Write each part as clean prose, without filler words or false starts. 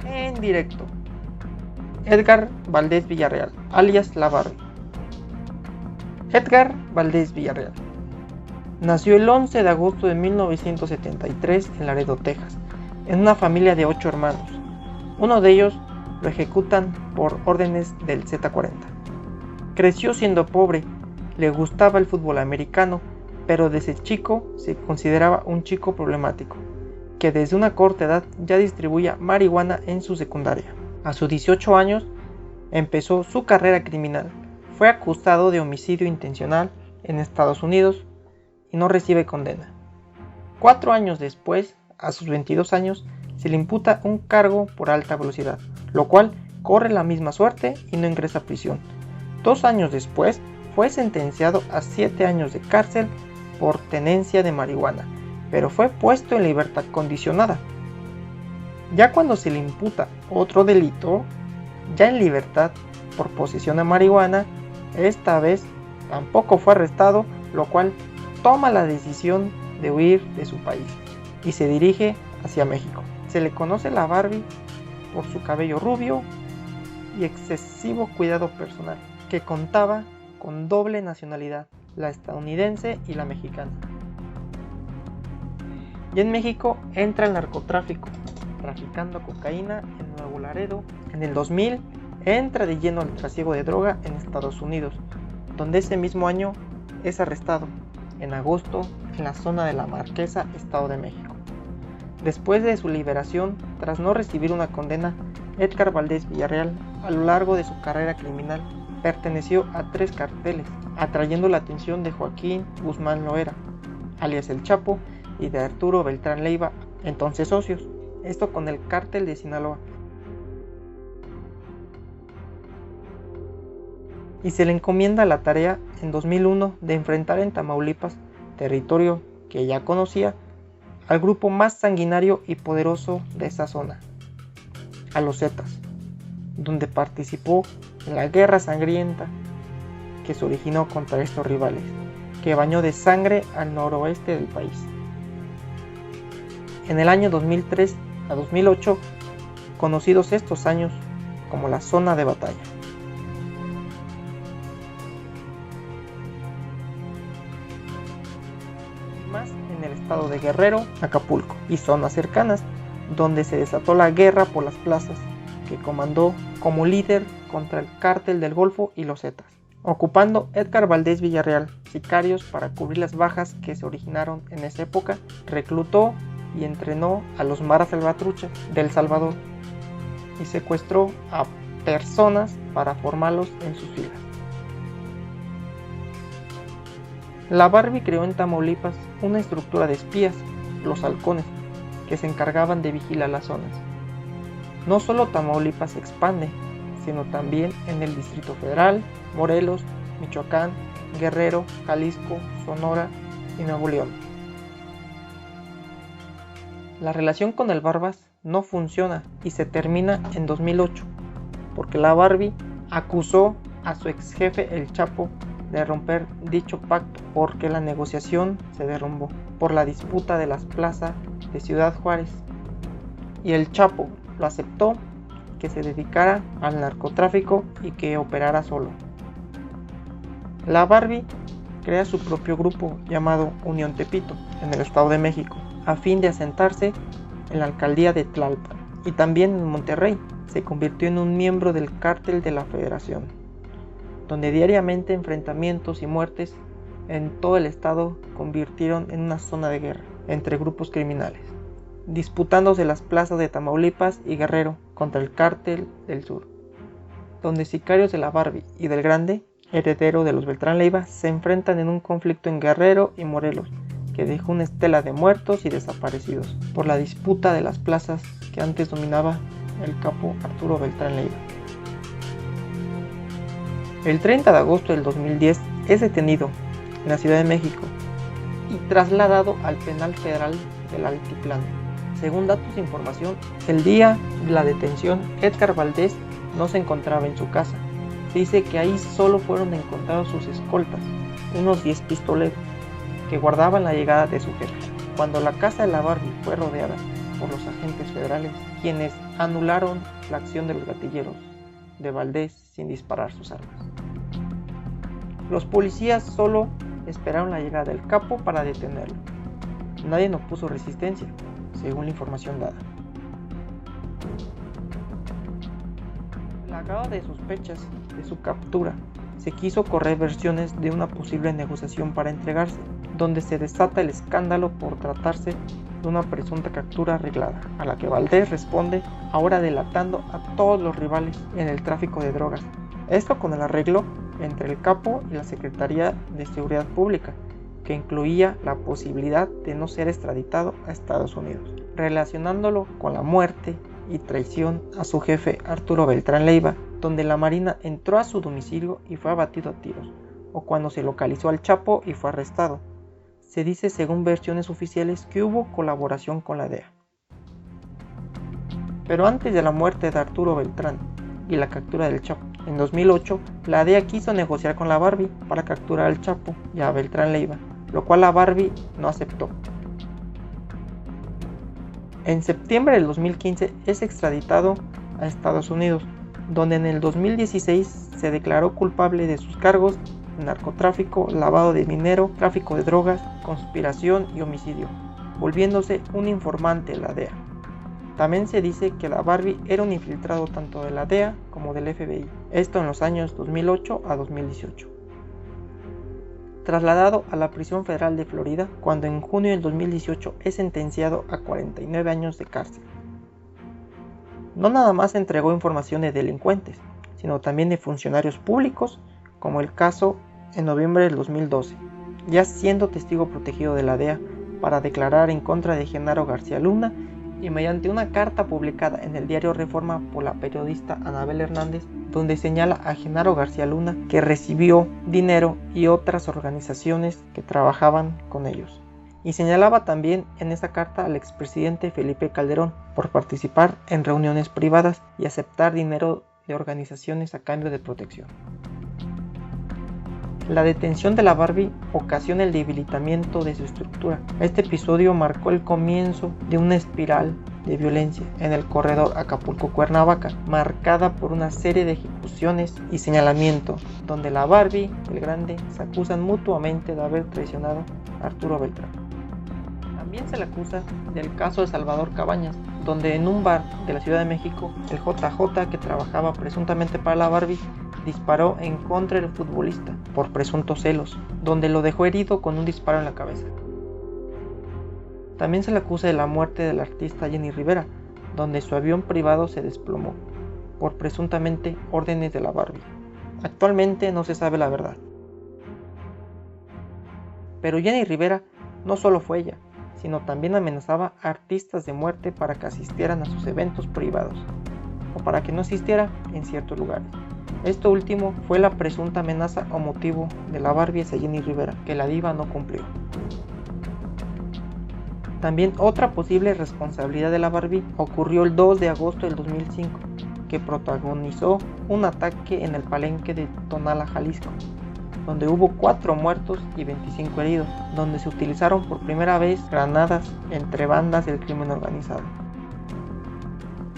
en directo. Edgar Valdés Villarreal, alias La Barbie. Edgar Valdés Villarreal nació el 11 de agosto de 1973 en Laredo, Texas, en una familia de 8 hermanos. Uno de ellos lo ejecutan por órdenes del Z-40. Creció siendo pobre, le gustaba el fútbol americano, pero desde chico se consideraba un chico problemático, que desde una corta edad ya distribuía marihuana en su secundaria. A sus 18 años empezó su carrera criminal. Fue acusado de homicidio intencional en Estados Unidos y no recibe condena. 4 años después, a sus 22 años, se le imputa un cargo por alta velocidad, lo cual corre la misma suerte y no ingresa a prisión. 2 años después, fue sentenciado a 7 años de cárcel por tenencia de marihuana, pero fue puesto en libertad condicionada. Ya cuando se le imputa otro delito, ya en libertad por posesión de marihuana, esta vez tampoco fue arrestado, lo cual toma la decisión de huir de su país y se dirige hacia México. Se le conoce La Barbie por su cabello rubio y excesivo cuidado personal, que contaba con doble nacionalidad, la estadounidense y la mexicana. Y en México entra el narcotráfico, traficando cocaína en Nuevo Laredo. En el 2000 entra de lleno al trasiego de droga en Estados Unidos, donde ese mismo año es arrestado, en agosto, en la zona de La Marquesa, Estado de México. Después de su liberación, tras no recibir una condena, Edgar Valdés Villarreal, a lo largo de su carrera criminal, perteneció a 3 carteles, atrayendo la atención de Joaquín Guzmán Loera, alias El Chapo, y de Arturo Beltrán Leiva, entonces socios, esto con el cártel de Sinaloa. Y se le encomienda la tarea en 2001 de enfrentar en Tamaulipas, territorio que ya conocía, al grupo más sanguinario y poderoso de esa zona, a los Zetas, donde participó en la guerra sangrienta que se originó contra estos rivales, que bañó de sangre al noroeste del país. En el año 2003 a 2008, conocidos estos años como la zona de batalla. Más en el estado de Guerrero, Acapulco y zonas cercanas, donde se desató la guerra por las plazas, que comandó como líder contra el cártel del Golfo y los Zetas, ocupando Edgar Valdés Villarreal, sicarios para cubrir las bajas que se originaron en esa época. Reclutó y entrenó a los maras salvatruchas de El Salvador y secuestró a personas para formarlos en sus filas. La Barbie creó en Tamaulipas una estructura de espías, los halcones, que se encargaban de vigilar las zonas. No solo Tamaulipas se expande, sino también en el Distrito Federal, Morelos, Michoacán, Guerrero, Jalisco, Sonora y Nuevo León. La relación con el Barbas no funciona y se termina en 2008, porque la Barbie acusó a su ex jefe El Chapo de romper dicho pacto, porque la negociación se derrumbó por la disputa de las plazas de Ciudad Juárez, y El Chapo lo aceptó, que se dedicara al narcotráfico y que operara solo. La Barbie crea su propio grupo llamado Unión Tepito en el Estado de México, a fin de asentarse en la alcaldía de Tlalpan, y también en Monterrey. Se convirtió en un miembro del cártel de la Federación, donde diariamente enfrentamientos y muertes en todo el estado convirtieron en una zona de guerra entre grupos criminales, disputándose las plazas de Tamaulipas y Guerrero contra el cártel del sur, donde sicarios de la Barbie y del Grande, heredero de los Beltrán Leiva, se enfrentan en un conflicto en Guerrero y Morelos, que dejó una estela de muertos y desaparecidos por la disputa de las plazas que antes dominaba el capo Arturo Beltrán Leiva. El 30 de agosto del 2010 es detenido en la Ciudad de México y trasladado al Penal Federal del Altiplano. Según datos de información, el día de la detención, Edgar Valdés no se encontraba en su casa. Se dice que ahí solo fueron encontrados sus escoltas, unos 10 pistoleros, que guardaban la llegada de su jefe. Cuando la casa de la Barbie fue rodeada, por los agentes federales, quienes anularon la acción de los gatilleros de Valdés sin disparar sus armas. Los policías solo esperaron la llegada del capo para detenerlo. Nadie opuso resistencia, según la información dada. Plagado de sospechas de su captura, se quiso correr versiones de una posible negociación para entregarse, donde se desata el escándalo por tratarse de una presunta captura arreglada, a la que Valdés responde ahora delatando a todos los rivales en el tráfico de drogas. Esto con el arreglo entre el capo y la Secretaría de Seguridad Pública, que incluía la posibilidad de no ser extraditado a Estados Unidos, relacionándolo con la muerte y traición a su jefe Arturo Beltrán Leiva, donde la Marina entró a su domicilio y fue abatido a tiros, o cuando se localizó al Chapo y fue arrestado. Se dice, según versiones oficiales, que hubo colaboración con la DEA. Pero antes de la muerte de Arturo Beltrán y la captura del Chapo, en 2008, la DEA quiso negociar con la Barbie para capturar al Chapo y a Beltrán Leiva, lo cual la Barbie no aceptó. En septiembre del 2015 es extraditado a Estados Unidos, donde en el 2016 se declaró culpable de sus cargos de narcotráfico, lavado de dinero, tráfico de drogas, conspiración y homicidio, volviéndose un informante de la DEA. También se dice que la Barbie era un infiltrado tanto de la DEA como del FBI, esto en los años 2008 a 2018. Trasladado a la prisión federal de Florida, cuando en junio del 2018 es sentenciado a 49 años de cárcel. No nada más entregó información de delincuentes, sino también de funcionarios públicos, como el caso en noviembre del 2012, ya siendo testigo protegido de la DEA para declarar en contra de Genaro García Luna, y mediante una carta publicada en el diario Reforma por la periodista Anabel Hernández, donde señala a Genaro García Luna que recibió dinero y otras organizaciones que trabajaban con ellos. Y señalaba también en esa carta al expresidente Felipe Calderón por participar en reuniones privadas y aceptar dinero de organizaciones a cambio de protección. La detención de la Barbie ocasiona el debilitamiento de su estructura. Este episodio marcó el comienzo de una espiral de violencia en el corredor Acapulco-Cuernavaca, marcada por una serie de ejecuciones y señalamientos, donde la Barbie y el Grande se acusan mutuamente de haber traicionado a Arturo Beltrán. También se le acusa del caso de Salvador Cabañas, donde en un bar de la Ciudad de México, el JJ, que trabajaba presuntamente para la Barbie, disparó en contra del futbolista por presuntos celos, donde lo dejó herido con un disparo en la cabeza. También se le acusa de la muerte del artista Jenny Rivera, donde su avión privado se desplomó, por presuntamente órdenes de la Barbie. Actualmente no se sabe la verdad. Pero Jenny Rivera no solo fue ella, sino también amenazaba a artistas de muerte para que asistieran a sus eventos privados, o para que no asistiera en ciertos lugares. Esto último fue la presunta amenaza o motivo de la Barbie hacia Jenny Rivera, que la diva no cumplió. También otra posible responsabilidad de la Barbie ocurrió el 2 de agosto del 2005, que protagonizó un ataque en el palenque de Tonalá, Jalisco, donde hubo 4 muertos y 25 heridos, donde se utilizaron por primera vez granadas entre bandas del crimen organizado.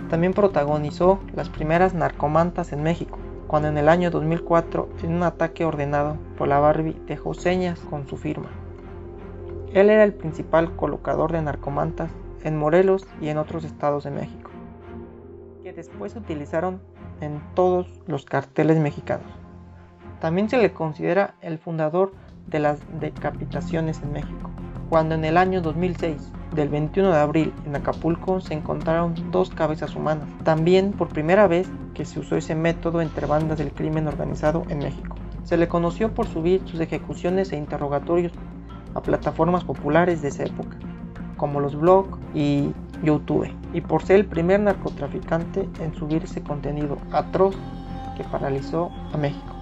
También protagonizó las primeras narcomantas en México, cuando en el año 2004, en un ataque ordenado por la Barbie, dejó señas con su firma. Él era el principal colocador de narcomantas en Morelos y en otros estados de México, que después se utilizaron en todos los carteles mexicanos. También se le considera el fundador de las decapitaciones en México, cuando en el año 2006, del 21 de abril, en Acapulco se encontraron 2 cabezas humanas, también por primera vez que se usó ese método entre bandas del crimen organizado en México. Se le conoció por subir sus ejecuciones e interrogatorios a plataformas populares de esa época, como los blogs y YouTube, y por ser el primer narcotraficante en subir ese contenido atroz que paralizó a México.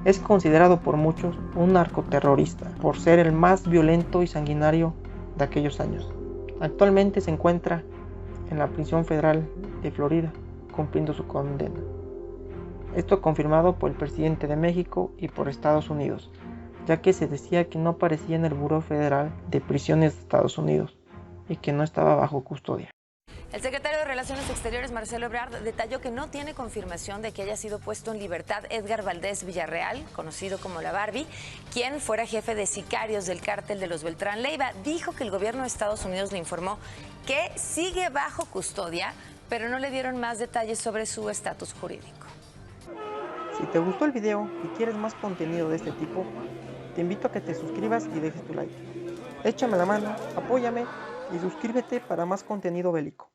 Es considerado por muchos un narcoterrorista, por ser el más violento y sanguinario de aquellos años. Actualmente se encuentra en la prisión federal de Florida, cumpliendo su condena. Esto confirmado por el presidente de México y por Estados Unidos, ya que se decía que no aparecía en el Buró Federal de Prisiones de Estados Unidos, y que no estaba bajo custodia. El secretario de Relaciones Exteriores, Marcelo Ebrard, detalló que no tiene confirmación de que haya sido puesto en libertad Edgar Valdés Villarreal, conocido como la Barbie, quien fuera jefe de sicarios del cártel de los Beltrán Leiva. Dijo que el gobierno de Estados Unidos le informó que sigue bajo custodia, pero no le dieron más detalles sobre su estatus jurídico. Si te gustó el video y quieres más contenido de este tipo, te invito a que te suscribas y dejes tu like. Échame la mano, apóyame y suscríbete para más contenido bélico.